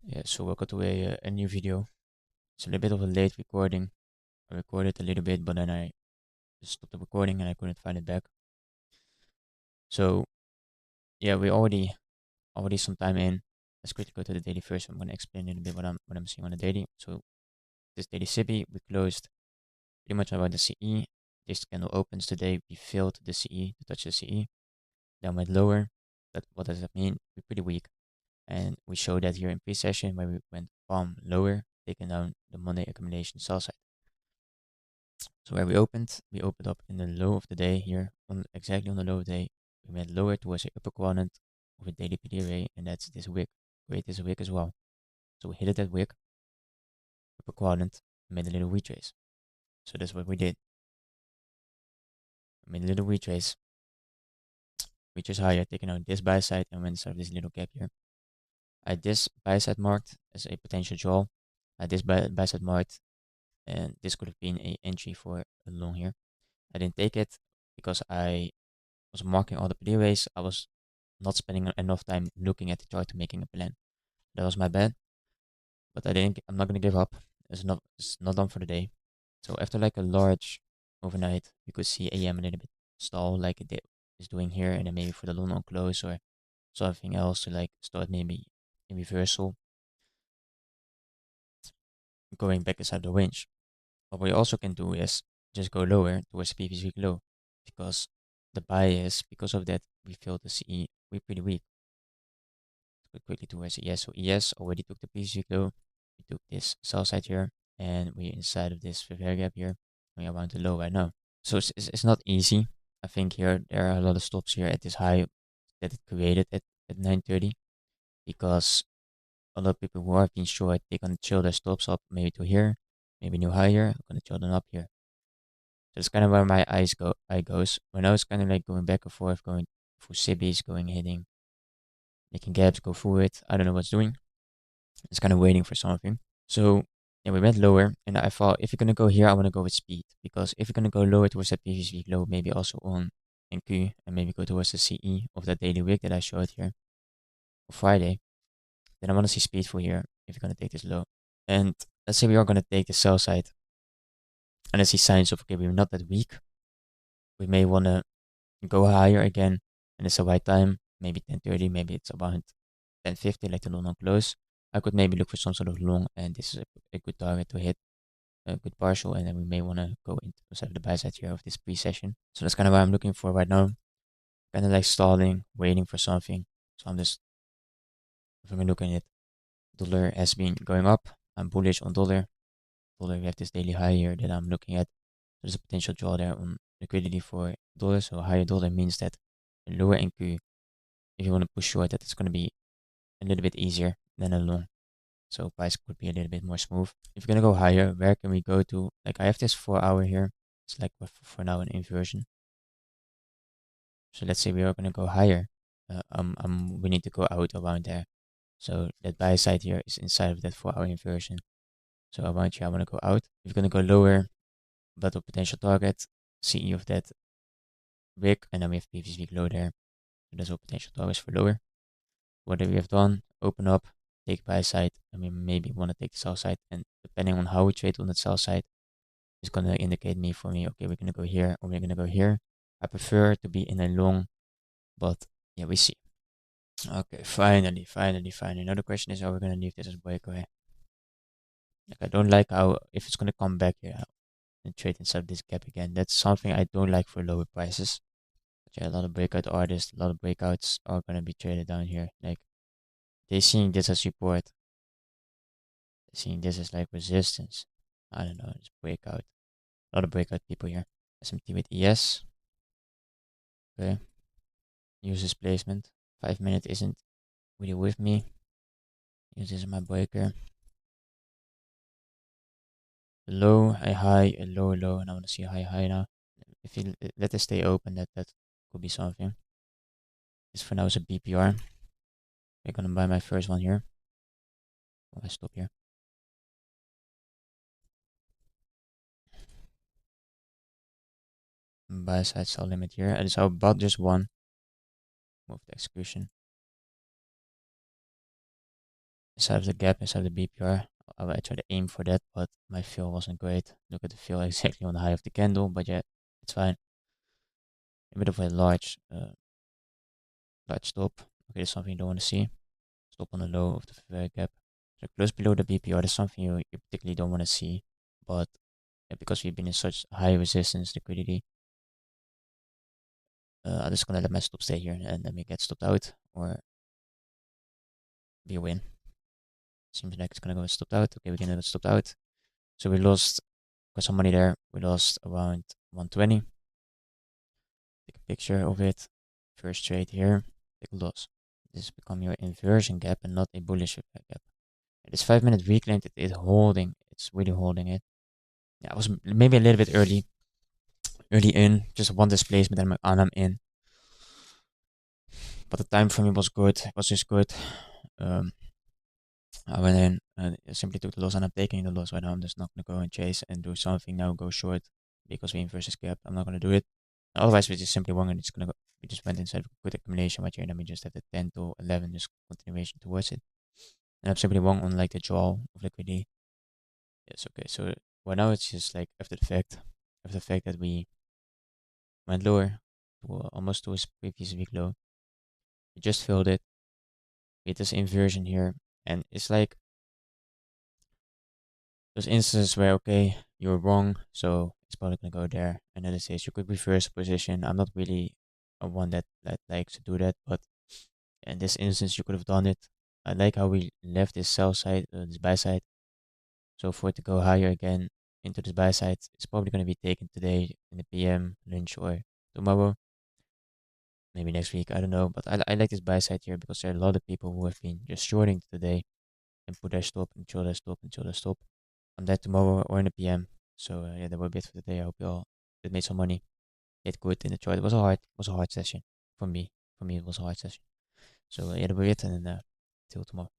Yeah, so welcome to a new video. It's a little bit of a late recording. I recorded a little bit, but then I just stopped the recording and I couldn't find it back. So yeah, we already some time in. Let's quickly go to the daily first. I'm gonna explain a little bit what I'm seeing on the daily. So this daily CB, we closed pretty much about the CE. This candle opens today. We failed the CE to touch the CE. Then went lower. What does that mean? We're pretty weak. And we showed that here in pre-session where we went palm lower, taking down the Monday accumulation sell side. So where we opened up in the low of the day here, exactly on the low of the day. We went lower towards the upper quadrant of a daily PD array, and that's this wick. Wait, this wick as well. So we hit it at wick, upper quadrant, made a little retrace. So that's what we did. We made a little retrace, retrace higher, taking out this buy side, and went inside this little gap here. I had this buy side marked as a potential draw. I had this buy side marked, and this could have been a entry for a long here. I didn't take it because I was marking all the PD arrays. I was not spending enough time looking at the chart to making a plan. That was my bad, but I'm not gonna give up. It's not done for the day. So after like a large overnight, you could see AM a little bit stall like is doing here, and then maybe for the London close or something else to like start maybe in reversal, going back inside the range. What we also can do is just go lower towards the previous week low, because the bias because of that we failed to see we're pretty weak. Go quickly towards ES. So ES already took the previous week low. We took this sell side here, and we're inside of this fair gap here. We are around the low right now. So it's not easy. I think here there are a lot of stops here at this high that it created at 9:30, because a lot of people who have been short, they gonna chill their stops up maybe to here, maybe new higher, I'm gonna chill them up here. So that's kind of where my eye goes. When I was kind of like going back and forth, going through CBs, going hitting, making gaps, go through it. I don't know what's doing. It's kind of waiting for something. So yeah, we went lower, and I thought if you're gonna go here, I want to go with speed, because if you're gonna go lower towards that previous week low, maybe also on NQ, and maybe go towards the CE of that daily wick that I showed here for Friday, then I want to see speed for here if you're gonna take this low. And let's say we are gonna take the sell side, and I see signs of okay, we're not that weak. We may wanna go higher again, and it's the right time. Maybe 10:30, maybe it's about 10:50, like the long close. I could maybe look for some sort of long, and this is a good target to hit, a good partial, and then we may want to go into sort of the buy side here of this pre-session. So that's kind of what I'm looking for right now. Kind of like stalling, waiting for something. So I'm just, if I'm looking at dollar has been going up. I'm bullish on dollar. Dollar, we have this daily high here that I'm looking at. There's a potential draw there on liquidity for dollar. So a higher dollar means that a lower NQ, if you want to push short, that it's going to be a little bit easier than a long. So price could be a little bit more smooth. If you're gonna go higher, where can we go to? Like I have this 4 hour here. It's like for now an inversion. So let's say we are gonna go higher. We need to go out around there. So that buy side here is inside of that 4 hour inversion. So around here I wanna go out. If you're gonna go lower, but a potential target, CE of that wick, and then we have previous week low there. So there's a potential targets for lower. What we have done, open up, take buy side, and we maybe want to take the sell side, and depending on how we trade on the sell side, it's gonna indicate for me, okay, we're gonna go here or we're gonna go here. I prefer to be in a long, but yeah, we see. Okay, finally. Now the question is, how we're gonna leave this as breakaway. Like I don't like how if it's gonna come back here and trade inside this gap again. That's something I don't like for lower prices. But yeah, a lot of breakout artists, a lot of breakouts are gonna be traded down here. Like they're seeing this as support, seeing this as like resistance. I don't know, it's breakout. A lot of breakout people here. SMT with ES. Okay. Use this placement. 5 minute isn't really with me. Use this as my breaker. A low, a high, a low, low, and I want to see a high, high now. If you let this stay open, that could be something. This for now is a BPR. I'm gonna buy my first one here. I stop here. Buy side sell limit here. And it's about just one. Move the execution. inside of the gap, inside of the BPR. I tried to aim for that, but my fill wasn't great. Look at the fill exactly on the high of the candle, but yeah, it's fine. A bit of a large stop. Okay, that's something you don't want to see. Stop on the low of the fair gap. So close below the BPR, that's something you particularly don't want to see. But because we've been in such high resistance liquidity, I'm just gonna let my stop stay here and let me get stopped out or be a win. Seems like it's gonna go stopped out. Okay, we're gonna get stopped out. So we lost quite some money there. We lost around 120. Take a picture of it. First trade here. Take a loss. This has become your inversion gap and not a bullish gap. This 5-minute reclaimed, it is holding. It's really holding it. Yeah, I was maybe a little bit early in. Just one displacement and I'm in. But the time frame was good. It was just good. I went in and simply took the loss, and I'm taking the loss right now. I'm just not gonna go and chase and do something now, go short because we inverse this gap. I'm not gonna do it. Otherwise, we just simply won and it's gonna go. We just went inside of a good accumulation right here, and then we just have the 10 to 11 just continuation towards it. And I'm simply wrong on like the draw of liquidity. Yes, okay. So right now it's just like after the fact that we went lower, to, almost to a previous week low. We just filled it. We had this inversion here, and it's like those instances where okay, you're wrong, so it's probably gonna go there. And then it says you could reverse position. I'm not really a one that likes to do that, but in this instance you could have done it. I like how we left this sell side, this buy side. So for it to go higher again into this buy side, it's probably gonna be taken today in the PM, lunch, or tomorrow. Maybe next week, I don't know. But I like this buy side here because there are a lot of people who have been just shorting today and put their stop and chill their stop and chill their stop on that tomorrow or in the PM. So yeah, that will be it for today. I hope you all did made some money. Did good in the chart. It was a hard session for me. For me, it was a hard session. So yeah, that will be it, and till tomorrow.